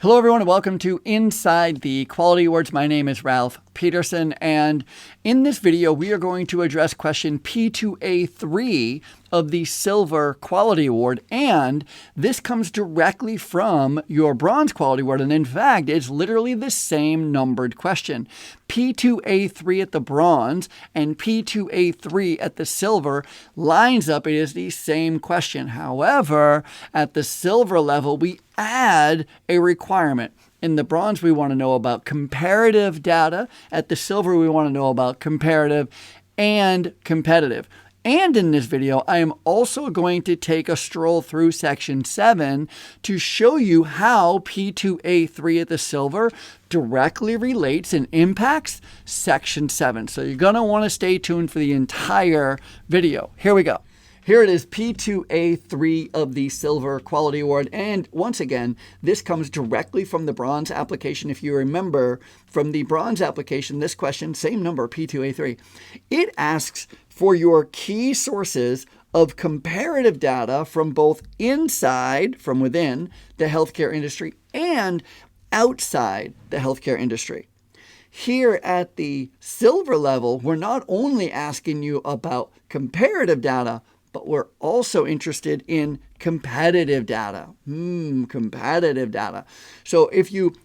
Hello, everyone, and welcome to Inside the Quality Awards. My name is Ralph Peterson, and in this video, we are going to address question P2A3 of the Silver Quality Award, and this comes directly from your Bronze Quality Award, and in fact, it's literally the same numbered question. P2A3 at the Bronze and P2A3 at the Silver lines up. It is the same question. However, at the Silver level, we add a requirement. In the Bronze, we want to know about comparative data. At the Silver, we want to know about comparative and competitive. And in this video, I am also going to take a stroll through Section 7 to show you how P2A3 at the Silver directly relates and impacts Section 7. So you're going to want to stay tuned for the entire video. Here we go. Here it is, P2A3 of the Silver Quality Award. And once again, this comes directly from the Bronze application. If you remember from the Bronze application, this question, same number, P2A3, it asks for your key sources of comparative data from both inside, from within the healthcare industry, and outside the healthcare industry. Here at the Silver level, we're not only asking you about comparative data, but we're also interested in competitive data. Competitive data. So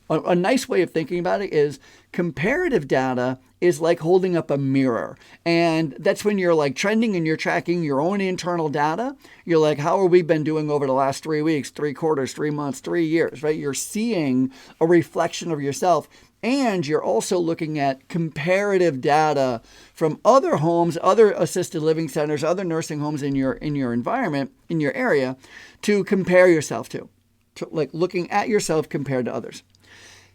a nice way of thinking about it is comparative data is like holding up a mirror. And that's when you're like trending and you're tracking your own internal data. You're like, how have we been doing over the last 3 weeks, 3 quarters, 3 months, 3 years, right? You're seeing a reflection of yourself. And you're also looking at comparative data from other homes, other assisted living centers, other nursing homes in your environment, in your area, to compare yourself to like looking at yourself compared to others.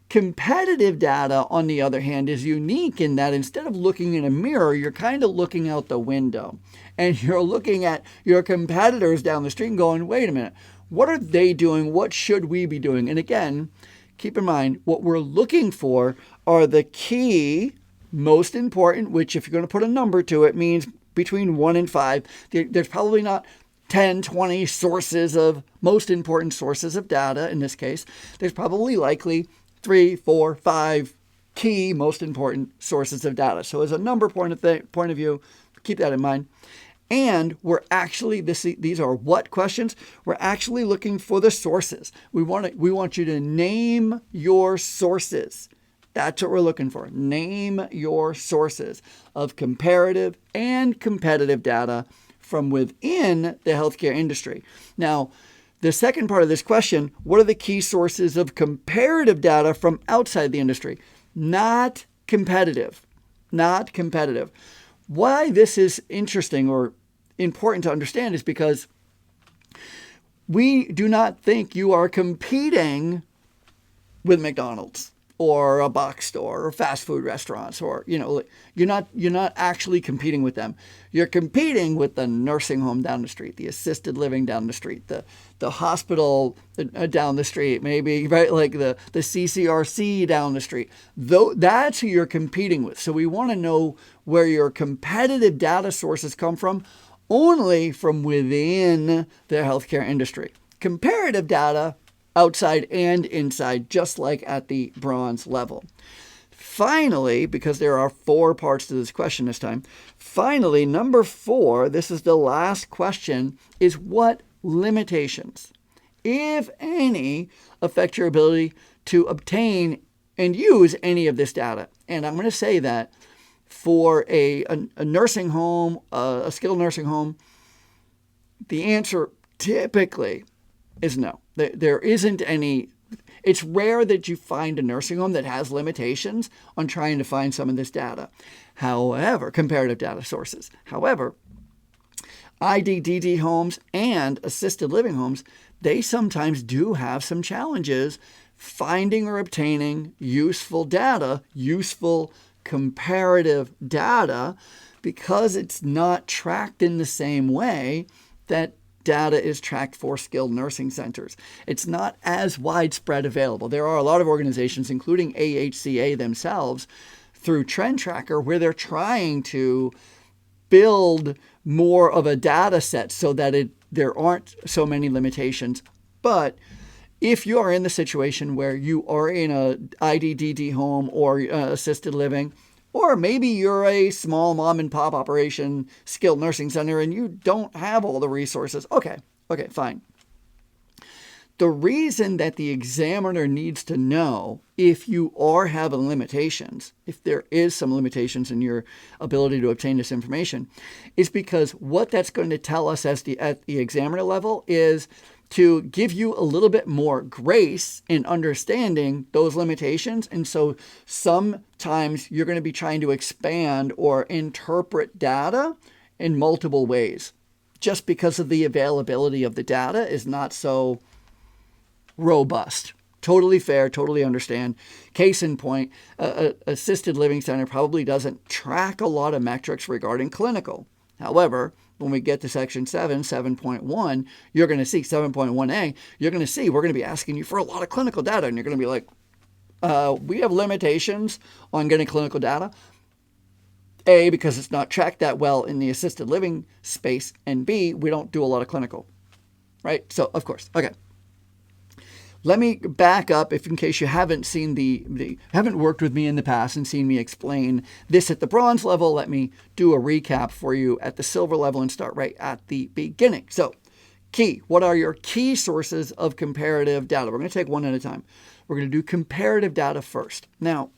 Competitive data, on the other hand, is unique in that instead of looking in a mirror, you're kind of looking out the window. And you're looking at your competitors down the street and going, wait a minute, what are they doing? What should we be doing? And again, keep in mind, what we're looking for are the key, most important, which if you're going to put a number to it, means between 1 and 5. There's probably not 10, 20 sources of most important sources of data in this case. There's probably likely 3, 4, 5 key, most important sources of data. So as a number point of view, keep that in mind. And we're actually, these are what questions? We're actually looking for the sources. We want you to name your sources. That's what we're looking for. Name your sources of comparative and competitive data from within the healthcare industry. Now, the second part of this question, what are the key sources of comparative data from outside the industry? Not competitive. Not competitive. Why this is interesting or important to understand is because we do not think you are competing with McDonald's or a box store or fast food restaurants, or you're not actually competing with them. You're competing with the nursing home down the street, the assisted living down the street, the hospital down the street, maybe, right, like the CCRC down the street. That's who you're competing with. So we want to know where your competitive data sources come from, only from within the healthcare industry. Comparative data, outside and inside, just like at the Bronze level. Finally, because there are 4 parts to this question this time, finally, number 4, this is the last question, is what limitations, if any, affect your ability to obtain and use any of this data? And I'm going to say that for a nursing home, a skilled nursing home, the answer typically is no. There isn't any. It's rare that you find a nursing home that has limitations on trying to find some of this data. However, comparative data sources. However, IDDD homes and assisted living homes, they sometimes do have some challenges finding or obtaining useful data, useful comparative data, because it's not tracked in the same way that data is tracked for skilled nursing centers. It's not as widespread available. There are a lot of organizations, including AHCA themselves, through TrendTracker, where they're trying to build more of a data set so that there aren't so many limitations. But if you are in the situation where you are in a IDDD home or assisted living, or maybe you're a small mom and pop operation, skilled nursing center, and you don't have all the resources, okay, fine. The reason that the examiner needs to know if you are having limitations, if there is some limitations in your ability to obtain this information, is because what that's going to tell us at the examiner level is to give you a little bit more grace in understanding those limitations. And so sometimes you're going to be trying to expand or interpret data in multiple ways just because of the availability of the data is not so robust. Totally fair, totally understand. Case in point, assisted living center probably doesn't track a lot of metrics regarding clinical. However, when we get to section 7, 7.1, you're going to see 7.1a, you're going to see we're going to be asking you for a lot of clinical data. And you're going to be like, we have limitations on getting clinical data. A, because it's not tracked that well in the assisted living space. And B, we don't do a lot of clinical. Right? So, of course. Okay. Let me back up if in case you haven't seen haven't worked with me in the past and seen me explain this at the bronze level. Let me do a recap for you at the silver level and start right at the beginning. So key, what are your key sources of comparative data? We're going to take one at a time. We're going to do comparative data first. Now,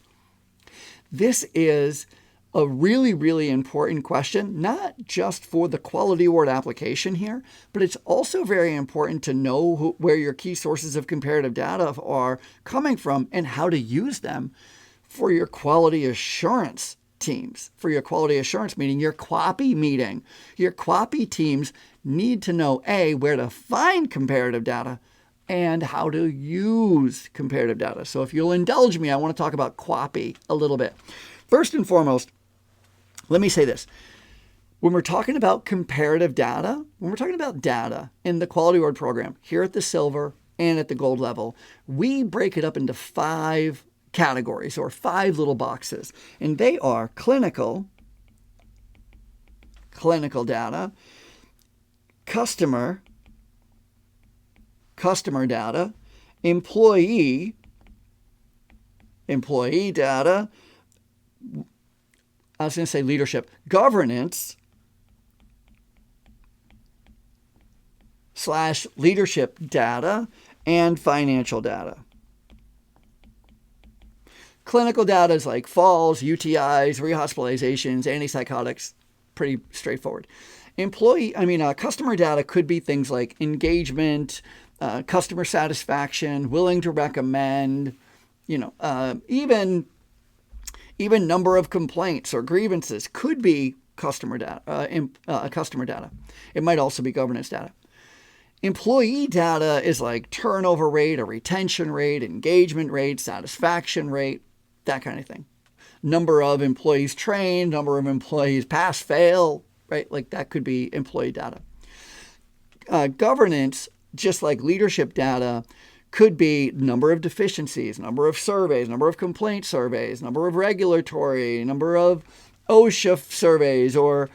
this is a really, really important question, not just for the quality award application here, but it's also very important to know where your key sources of comparative data are coming from and how to use them for your quality assurance teams, for your quality assurance meeting, your QAPI meeting. Your QAPI teams need to know, A, where to find comparative data and how to use comparative data. So if you'll indulge me, I want to talk about QAPI a little bit. First and foremost, let me say this. When we're talking about comparative data, when we're talking about data in the quality award program here at the silver and at the gold level, we break it up into 5 categories or 5 little boxes. And they are clinical data, customer data, employee data, I was going to say leadership, governance / leadership data, and financial data. Clinical data is like falls, UTIs, rehospitalizations, antipsychotics, pretty straightforward. Customer data could be things like engagement, customer satisfaction, willing to recommend, even number of complaints or grievances could be customer data. It might also be governance data. Employee data is like turnover rate or retention rate, engagement rate, satisfaction rate, that kind of thing. Number of employees trained, number of employees pass, fail, right? Like that could be employee data. Governance, just like leadership data, could be number of deficiencies, number of surveys, number of complaint surveys, number of regulatory, number of OSHA surveys, or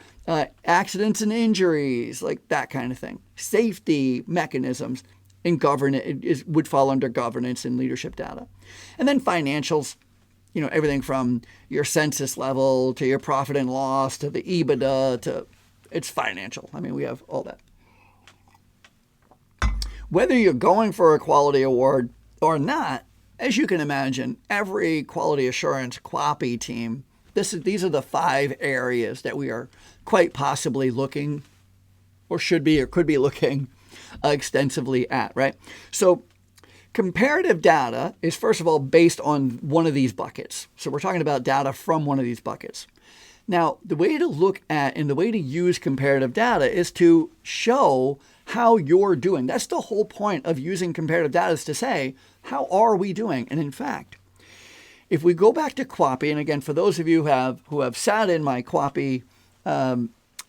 accidents and injuries, like that kind of thing. Safety mechanisms in governance would fall under governance and leadership data. And then financials, everything from your census level to your profit and loss to the EBITDA to it's financial. We have all that. Whether you're going for a quality award or not, as you can imagine, every quality assurance QAPI team, these are the 5 areas that we are quite possibly looking or should be or could be looking extensively at, right? So comparative data is, first of all, based on one of these buckets. So we're talking about data from one of these buckets. Now, the way to look at and the way to use comparative data is to show how you're doing. That's the whole point of using comparative data, is to say, how are we doing? And in fact, if we go back to QAPI, and again, for those of you who have sat in my QAPI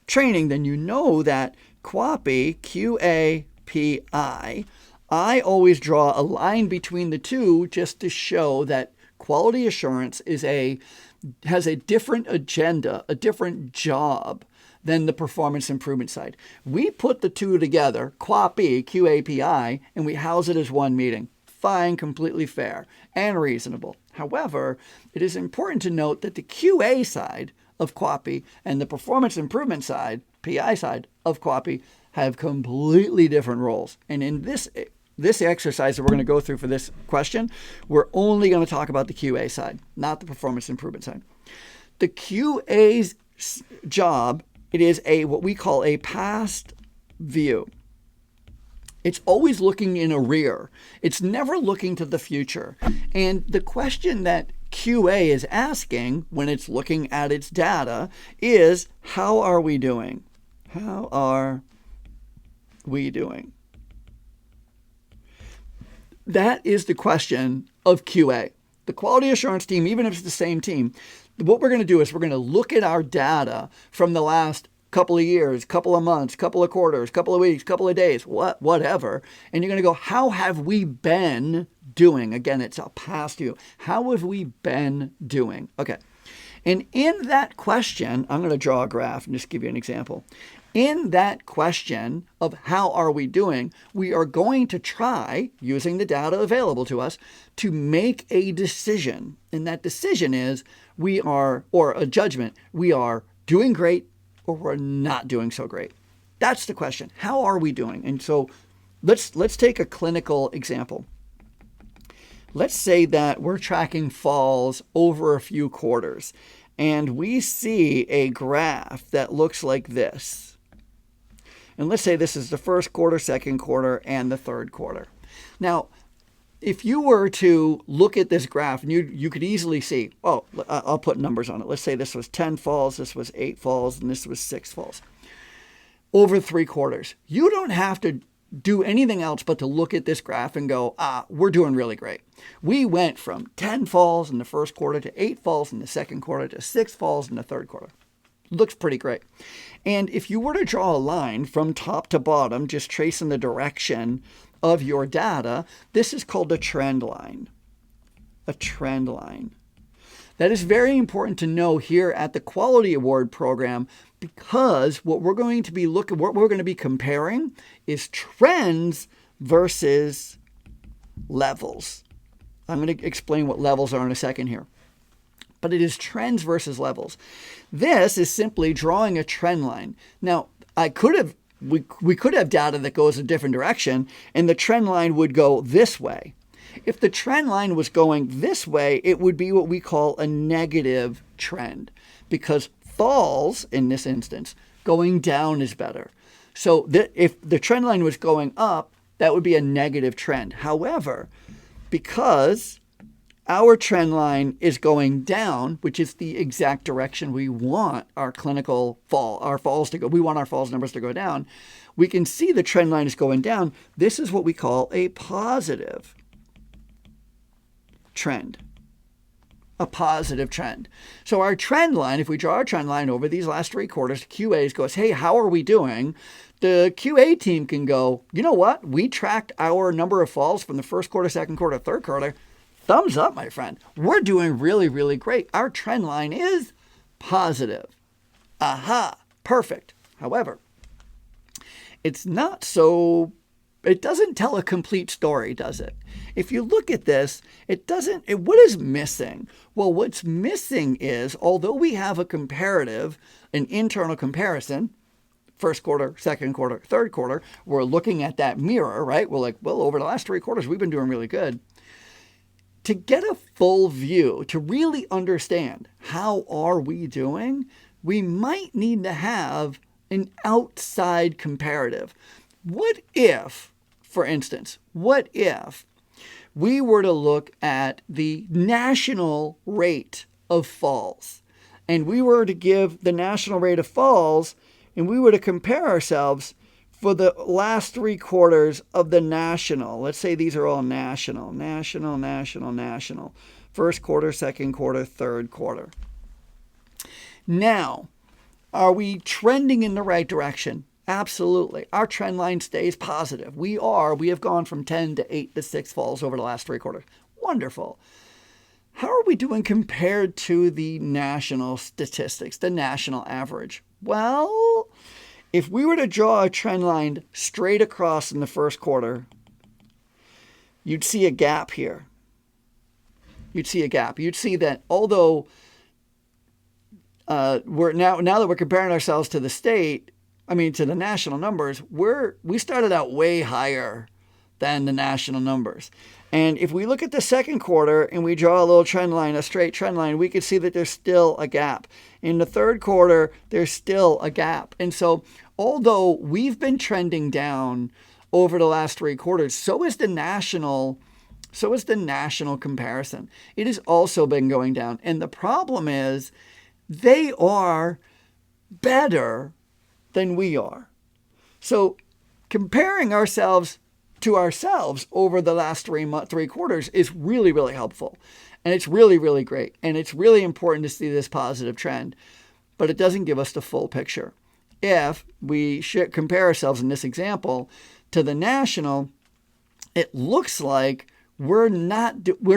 training, then you know that QAPI, QAPI, I always draw a line between the two just to show that quality assurance has a different agenda, a different job than the performance improvement side. We put the two together, QAPI, QAPI, and we house it as one meeting. fine, completely fair, and reasonable. However, it is important to note that the QA side of QAPI and the performance improvement side, PI side of QAPI, have completely different roles. And in this exercise that we're going to go through for this question, we're only going to talk about the QA side, not the performance improvement side. The QA's job, it is what we call a past view. It's always looking in a rear. It's never looking to the future. And the question that QA is asking when it's looking at its data is, how are we doing? How are we doing? That is the question of QA. The quality assurance team, even if it's the same team, what we're going to do is we're going to look at our data from the last couple of years, couple of months, couple of quarters, couple of weeks, couple of days, whatever. And you're going to go, how have we been doing? Again, it's a past view. How have we been doing? Okay. And in that question, I'm going to draw a graph and just give you an example. In that question of how are we doing, we are going to try, using the data available to us, to make a decision. And that decision is or a judgment, we are doing great or we're not doing so great. That's the question. How are we doing? And so let's take a clinical example. Let's say that we're tracking falls over a few quarters, and we see a graph that looks like this. And let's say this is the first quarter, second quarter, and the third quarter. Now, if you were to look at this graph, and you could easily see, I'll put numbers on it. Let's say this was 10 falls, this was 8 falls, and this was 6 falls. Over 3 quarters. You don't have to do anything else but to look at this graph and go, we're doing really great. We went from 10 falls in the first quarter to 8 falls in the second quarter to 6 falls in the third quarter. Looks pretty great. And if you were to draw a line from top to bottom, just tracing the direction of your data, this is called a trend line. A trend line. That is very important to know here at the Quality Award program, because what we're going to be comparing is trends versus levels. I'm going to explain what levels are in a second here. But it is trends versus levels. This is simply drawing a trend line. Now, we could have data that goes a different direction, and the trend line would go this way. If the trend line was going this way, it would be what we call a negative trend, because falls, in this instance, going down is better. So if the trend line was going up, that would be a negative trend. However, because our trend line is going down, which is the exact direction we want our falls to go. We want our falls numbers to go down. We can see the trend line is going down. This is what we call a positive trend. A positive trend. So our trend line, if we draw our trend line over these last 3 quarters, QA goes, hey, how are we doing? The QA team can go, you know what? We tracked our number of falls from the first quarter, second quarter, third quarter. Thumbs up, my friend. We're doing really, really great. Our trend line is positive. Aha, perfect. However, it doesn't tell a complete story, does it? If you look at this, what is missing? Well, what's missing is, although we have an internal comparison, first quarter, second quarter, third quarter, we're looking at that mirror, right? We're like, well, over the last 3 quarters, we've been doing really good. To get a full view, to really understand how are we doing, we might need to have an outside comparative. What if, for instance, we were to look at the national rate of falls, and we were to give the national rate of falls, and we were to compare ourselves for the last 3 quarters of the national. Let's say these are all national. First quarter, second quarter, third quarter. Now, are we trending in the right direction? Absolutely. Our trend line stays positive. We have gone from 10 to 8 to 6 falls over the last 3 quarters. Wonderful. How are we doing compared to the national statistics, the national average? Well, if we were to draw a trend line straight across in the first quarter, you'd see a gap here. You'd see a gap. You'd see that although we're now that we're comparing ourselves to the state, to the national numbers, we started out way higher than the national numbers. And if we look at the second quarter and we draw a little trend line, a straight trend line, we can see that there's still a gap. In the third quarter, there's still a gap. And so although we've been trending down over the last 3 quarters, so is the national comparison. It has also been going down. And the problem is they are better than we are. So comparing ourselves to ourselves over the last 3 quarters is really, really helpful. And it's really, really great. And it's really important to see this positive trend. But it doesn't give us the full picture. If we should compare ourselves in this example to the national, it looks like we're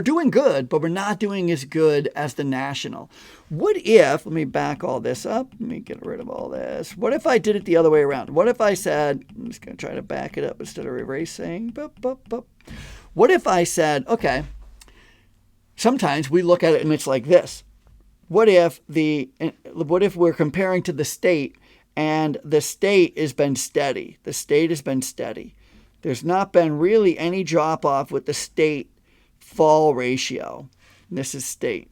doing good, but we're not doing as good as the national. What if, let me back all this up. Let me get rid of all this. What if I did it the other way around? What if I said, I'm just going to try to back it up instead of erasing. What if I said, okay, sometimes we look at it and it's like this. What if we're comparing to the state and the state has been steady? The state has been steady. There's not been really any drop off with the state fall ratio. This is state.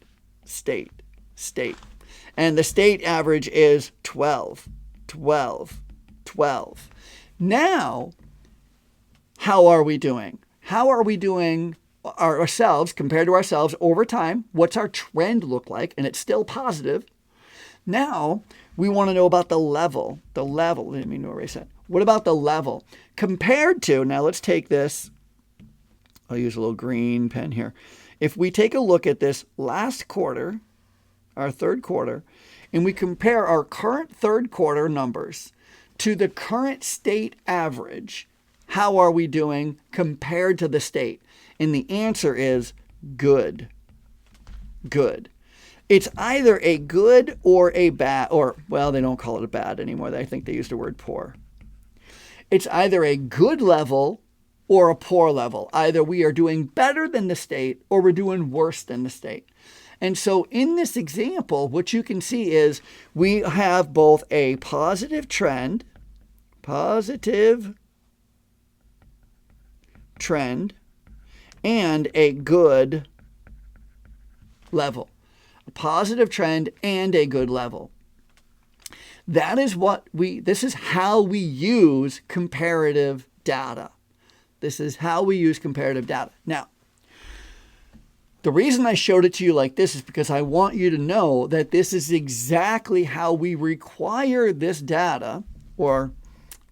And the state average is 12. Now, how are we doing? How are we doing ourselves compared to ourselves over time? What's our trend look like? And it's still positive. Now, we want to know about the level. I didn't mean to erase that. What about the level? Compared to, now let's take this. I'll use a little green pen here. If we take a look at this last quarter, our third quarter, and we compare our current third quarter numbers to the current state average, how are we doing compared to the state? And the answer is good. Good. It's either a good or a bad, they don't call it a bad anymore. I think they use the word poor. It's either a good level or a poor level. Either we are doing better than the state or we're doing worse than the state. And so in this example, what you can see is we have both a positive trend, and a good level. A positive trend and a good level. This is how we use comparative data. Now, the reason I showed it to you like this is because I want you to know that this is exactly how we require this data, or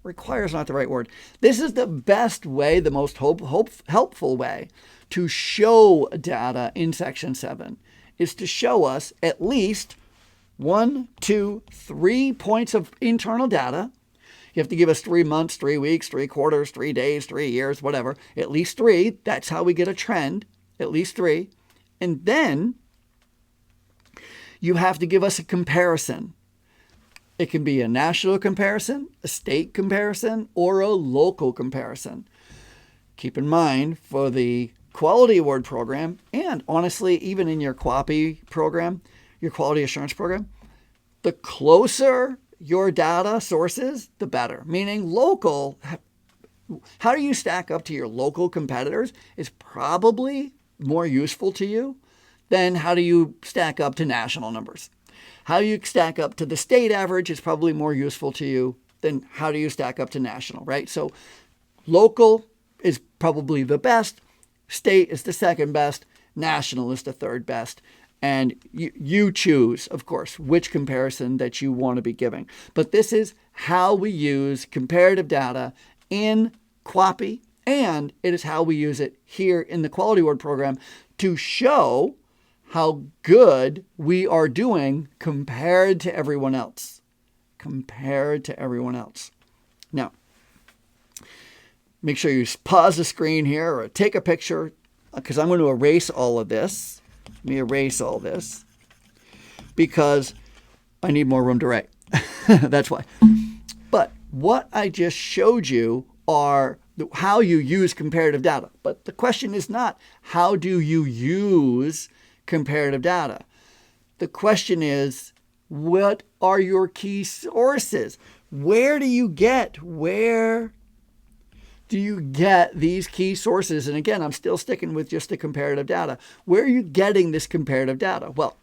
require is not the right word. This is the best way, the most helpful way to show data in Section 7 is to show us at least 1, 2, 3 points of internal data. You have to give us 3 months, 3 weeks, 3 quarters, 3 days, 3 years, whatever. At least 3. That's how we get a trend. At least 3. And then you have to give us a comparison. It can be a national comparison, a state comparison, or a local comparison. Keep in mind, for the Quality Award program, and honestly, even in your QAPI program, your quality assurance program, the closer your data sources, the better. Meaning local, how do you stack up to your local competitors is probably more useful to you than how do you stack up to national numbers. How you stack up to the state average is probably more useful to you than how do you stack up to national, right? So local is probably the best. State is the second best. National is the third best. And you choose, of course, which comparison that you want to be giving. But this is how we use comparative data in QAPI, and it is how we use it here in the Quality Award program to show how good we are doing compared to everyone else. Now, make sure you pause the screen here or take a picture because I'm going to erase all of this. Let me erase all this because I need more room to write. That's why. But what I just showed you are how you use comparative data. But the question is not how do you use comparative data? The question is, what are your key sources? Where do you get these key sources? And again, I'm still sticking with just the comparative data. Where are you getting this comparative data? Well,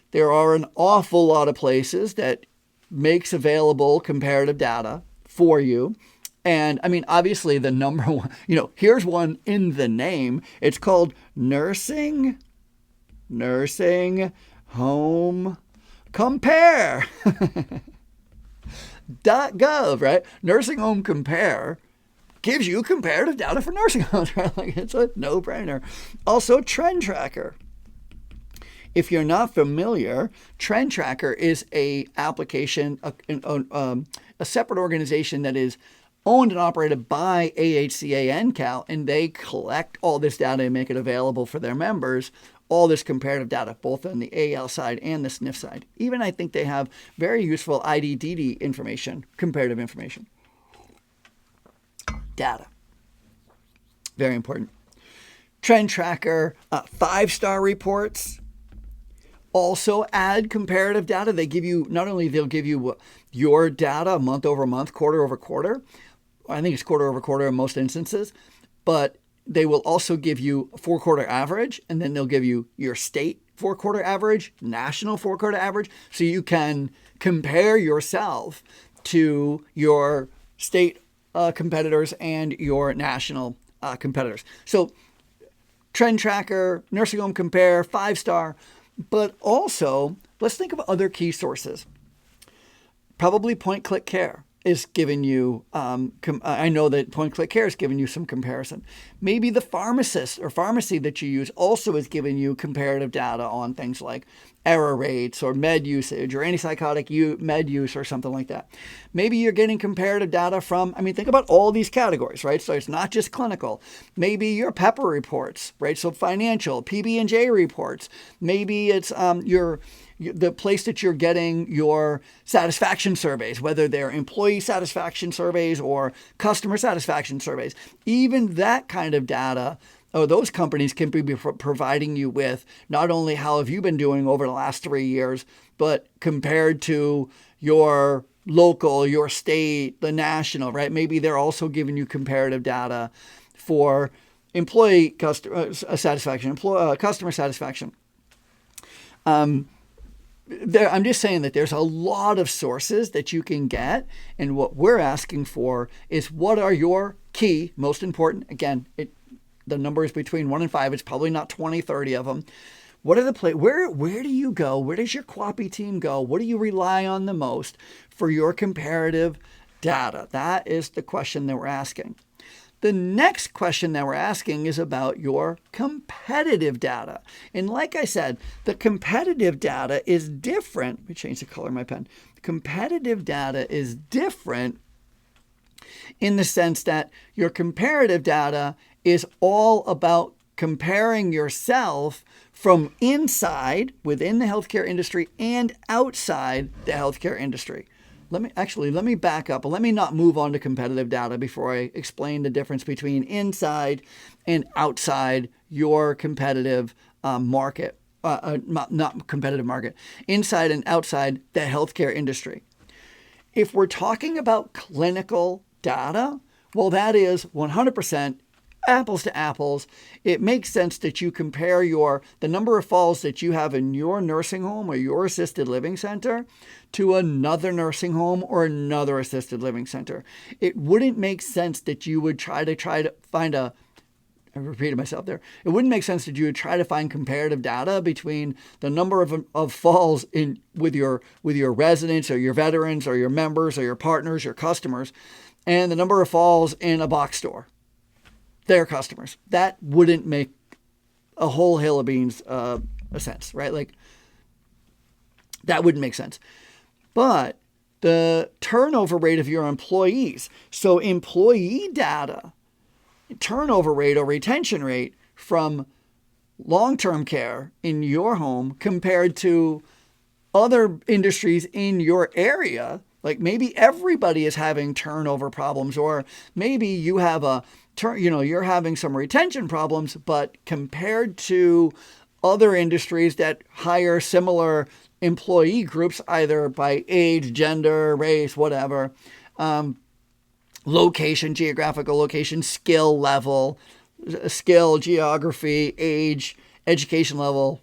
there are an awful lot of places that makes available comparative data for you. And I mean, obviously the number one, here's one in the name. It's called Nursing Home Compare. .gov, right? Nursing Home Compare gives you comparative data for nursing homes, right? Like, it's a no-brainer. Also, TrendTracker. If you're not familiar, TrendTracker is a application, a separate organization that is owned and operated by AHCA NCAL, and they collect all this data and make it available for their members, all this comparative data, both on the AL side and the SNF side. Even I think they have very useful IDDD information, comparative information. Data. Very important. TrendTracker, 5-star reports also add comparative data. They give you, not only they'll give you your data month over month, quarter over quarter. I think it's quarter over quarter in most instances, but they will also give you a 4-quarter average, and then they'll give you your state 4-quarter average, national 4-quarter average, so you can compare yourself to your state competitors and your national competitors. So TrendTracker, Nursing Home Compare, 5-star, but also let's think of other key sources. Probably Point Click Care is giving you, I know that Point Click Care is giving you some comparison. Maybe the pharmacist or pharmacy that you use also is giving you comparative data on things like error rates or med usage or antipsychotic med use or something like that. Maybe you're getting comparative data from, think about all these categories, right? So it's not just clinical. Maybe your PEPR reports, right? So financial, PB&J reports. Maybe it's the place that you're getting your satisfaction surveys, whether they're employee satisfaction surveys or customer satisfaction surveys. Even that kind of data, those companies can be providing you with not only how have you been doing over the last 3 years, but compared to your local, your state, the national, right? Maybe they're also giving you comparative data for employee customer satisfaction. I'm just saying that there's a lot of sources that you can get, and what we're asking for is what are your key, most important, again, the number is between 1 and 5, it's probably not 20, 30 of them. What are the where do you go? Where does your QAPI team go? What do you rely on the most for your comparative data? That is the question that we're asking. The next question that we're asking is about your competitive data. And like I said, the competitive data is different. Let me change the color of my pen. Competitive data is different in the sense that your comparative data is all about comparing yourself from inside, within the healthcare industry, and outside the healthcare industry. Let me back up. Let me not move on to competitive data before I explain the difference between inside and outside your competitive market, not competitive market, inside and outside the healthcare industry. If we're talking about clinical data, well, that is 100% apples to apples. It makes sense that you compare the number of falls that you have in your nursing home or your assisted living center to another nursing home or another assisted living center. It wouldn't make sense that you would try to find I repeated myself there. It wouldn't make sense that you would try to find comparative data between the number of falls with your residents or your veterans or your members or your partners, your customers, and the number of falls in a box store, their customers. That wouldn't make a whole hill of beans a sense, right? Like, that wouldn't make sense. But the turnover rate of your employees, so employee data, turnover rate or retention rate from long-term care in your home compared to other industries in your area, Like maybe everybody is having turnover problems, or maybe you have you're having some retention problems, but compared to other industries that hire similar employee groups, either by age, gender, race, whatever, location, geographical location, skill level, geography, age, education level,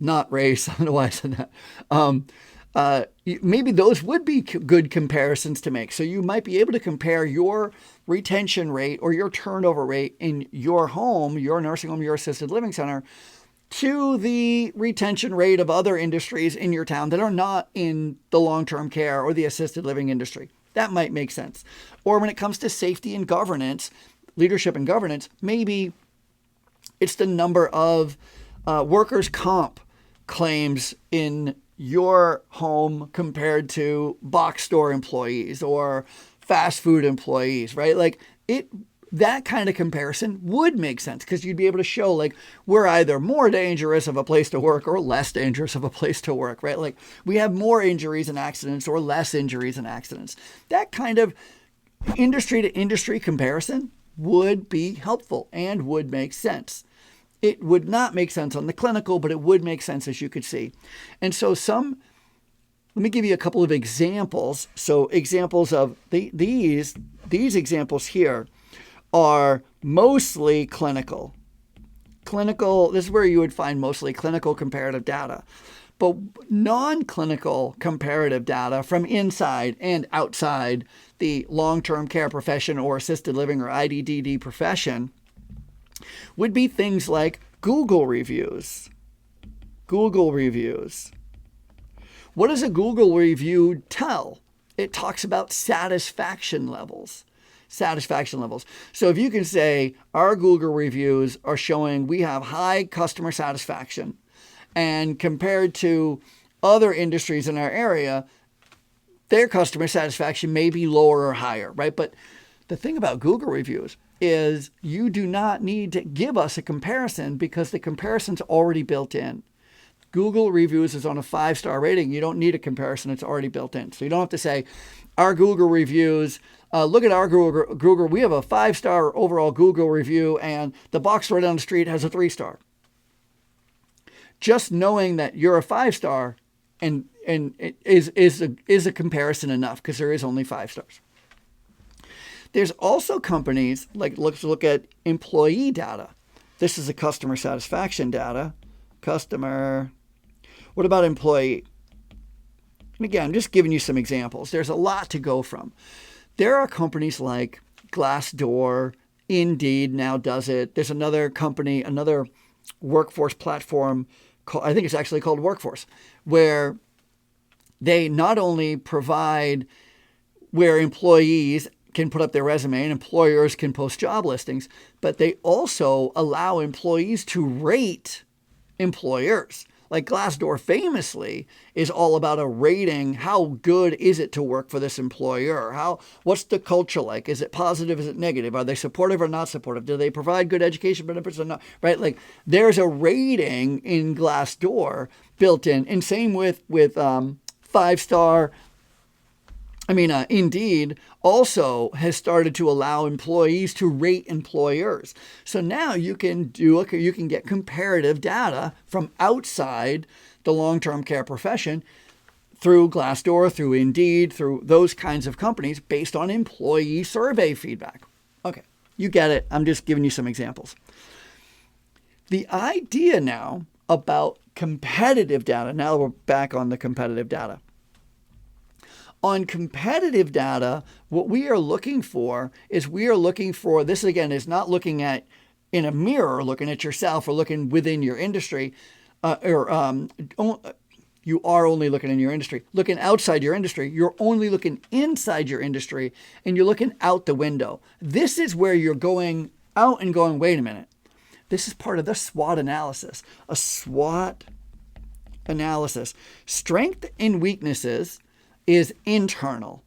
not race. I don't know why I said that. Maybe those would be good comparisons to make. So you might be able to compare your retention rate or your turnover rate in your home, your nursing home, your assisted living center, to the retention rate of other industries in your town that are not in the long-term care or the assisted living industry. That might make sense. Or when it comes to safety and governance, leadership and governance, maybe it's the number of workers' comp claims in your home compared to box store employees or fast food employees, right? Like that kind of comparison would make sense because you'd be able to show like we're either more dangerous of a place to work or less dangerous of a place to work, right? Like we have more injuries and accidents or less injuries and accidents. That kind of industry to industry comparison would be helpful and would make sense. It would not make sense on the clinical, but it would make sense, as you could see. And so let me give you a couple of examples. So examples of these examples here are mostly clinical. This is where you would find mostly clinical comparative data. But non-clinical comparative data from inside and outside the long-term care profession or assisted living or IDDD profession would be things like Google reviews. Google reviews. What does a Google review tell? It talks about satisfaction levels. Satisfaction levels. So if you can say our Google reviews are showing we have high customer satisfaction, and compared to other industries in our area, their customer satisfaction may be lower or higher, right? But the thing about Google reviews is you do not need to give us a comparison because the comparison's already built in. Google reviews is on a 5-star rating. You don't need a comparison. It's already built in. So you don't have to say, our Google reviews, look at our Google. We have a 5-star overall Google review, and the box store down the street has a 3-star. Just knowing that you're a 5-star and is a comparison enough because there is only 5 stars. There's also companies like, let's look at employee data. This is a customer satisfaction data. What about employee? And again, I'm just giving you some examples. There's a lot to go from. There are companies like Glassdoor, Indeed now does it. There's another company, another workforce platform, I think it's actually called Workforce, where they not only provide where employees can put up their resume and employers can post job listings, but they also allow employees to rate employers. Like Glassdoor famously is all about a rating. How good is it to work for this employer? What's the culture like? Is it positive? Is it negative? Are they supportive or not supportive? Do they provide good education benefits or not? Right? Like there's a rating in Glassdoor built in. And same with 5-star. Indeed also has started to allow employees to rate employers. So now you can get comparative data from outside the long-term care profession through Glassdoor, through Indeed, through those kinds of companies based on employee survey feedback. Okay, you get it. I'm just giving you some examples. The idea now about competitive data, now we're back on the competitive data. On competitive data, what we are looking for is this again is not looking at in a mirror, looking at yourself or looking within your industry, you are only looking in your industry. Looking outside your industry, you're only looking inside your industry and you're looking out the window. This is where you're going out and going, wait a minute. This is part of the SWOT analysis. A SWOT analysis. Strength and weaknesses is internal.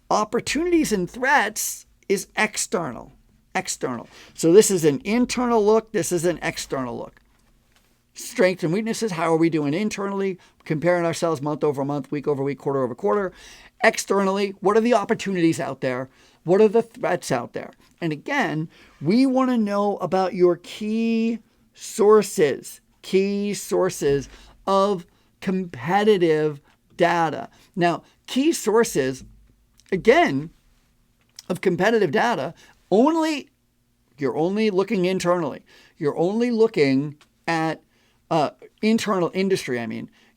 Opportunities and threats is external. So this is an internal look. This is an external look. strengths and weaknesses. How are we doing internally? Comparing ourselves month over month, week over week, quarter over quarter. Externally, what are the opportunities out there? What are the threats out there? And again, we want to know about your key sources of competitive data. Now, key sources, again, of competitive data, you're only looking internally. You're only looking at internal industry,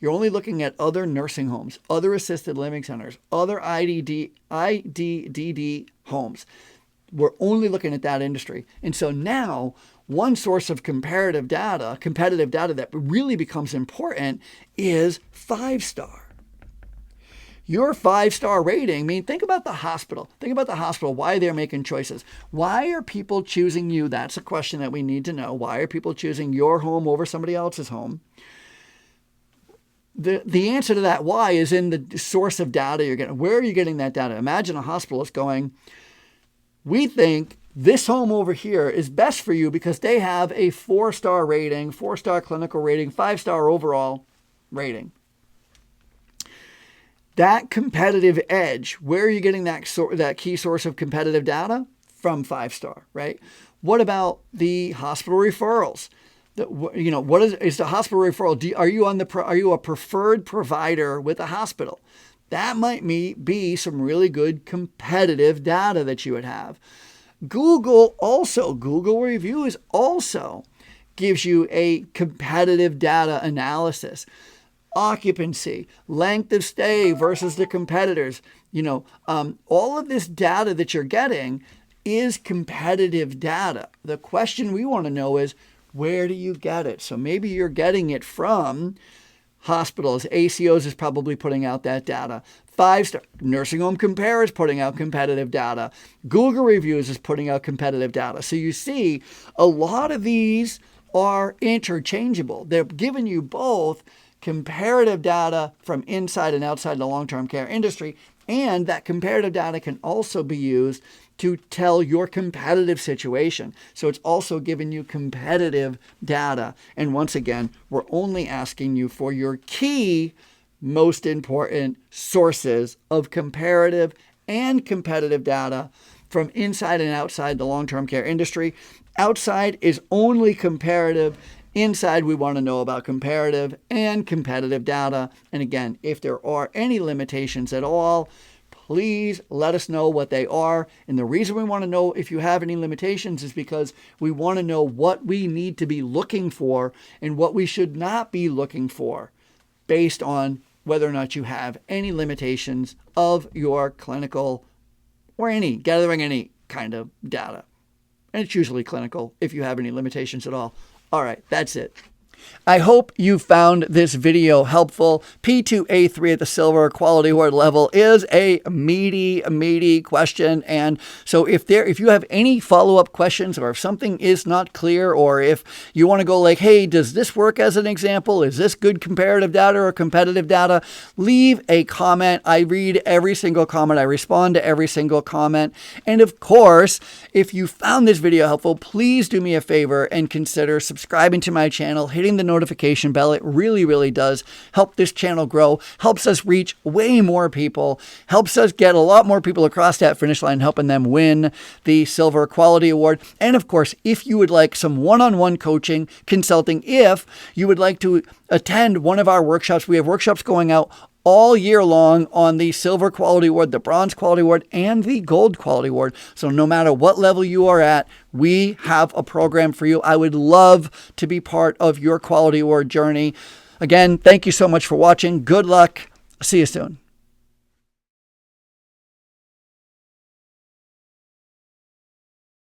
You're only looking at other nursing homes, other assisted living centers, other IDD homes. We're only looking at that industry. And so now one source of competitive data that really becomes important is 5-star. Your 5-star rating, think about the hospital. Think about the hospital, why they're making choices. Why are people choosing you? That's a question that we need to know. Why are people choosing your home over somebody else's home? The answer to that why is in the source of data you're getting. Where are you getting that data? Imagine a hospitalist going, we think this home over here is best for you because they have a 4-star rating, 4-star clinical rating, 5-star overall rating. That competitive edge, where are you getting that key source of competitive data? From 5-star, right? What about the hospital referrals? What is the hospital referral? Are you a preferred provider with a hospital? That might be some really good competitive data that you would have. Google reviews also gives you a competitive data analysis. Occupancy, length of stay versus the competitors. All of this data that you're getting is competitive data. The question we want to know is, where do you get it? So maybe you're getting it from hospitals. ACOs is probably putting out that data. 5-star Nursing Home Compare is putting out competitive data. Google Reviews is putting out competitive data. So you see, a lot of these are interchangeable. They're giving you both comparative data from inside and outside the long-term care industry, and that comparative data can also be used to tell your competitive situation. So it's also giving you competitive data. And once again, we're only asking you for your key, most important sources of comparative and competitive data from inside and outside the long-term care industry. Outside is only comparative. Inside, we want to know about comparative and competitive data. And again, if there are any limitations at all, please let us know what they are. And the reason we want to know if you have any limitations is because we want to know what we need to be looking for and what we should not be looking for based on whether or not you have any limitations of your clinical or gathering any kind of data. And it's usually clinical if you have any limitations at all. All right, that's it. I hope you found this video helpful. P2A3 at the Silver Quality Award level is a meaty question. And so if you have any follow-up questions, or if something is not clear, or if you want to go like, hey, does this work as an example? Is this good comparative data or competitive data? Leave a comment. I read every single comment. I respond to every single comment. And of course, if you found this video helpful, please do me a favor and consider subscribing to my channel, hitting the notification bell. It really does help this channel grow, helps us reach way more people, helps us get a lot more people across that finish line, helping them win the Silver Quality Award. And of course, if you would like some one-on-one coaching, consulting, if you would like to attend one of our workshops, we have workshops going out all year long on the Silver Quality Award, the Bronze Quality Award, and the Gold Quality Award. So no matter what level you are at, we have a program for you. I would love to be part of your Quality Award journey. Again, thank you so much for watching. Good luck. See you soon.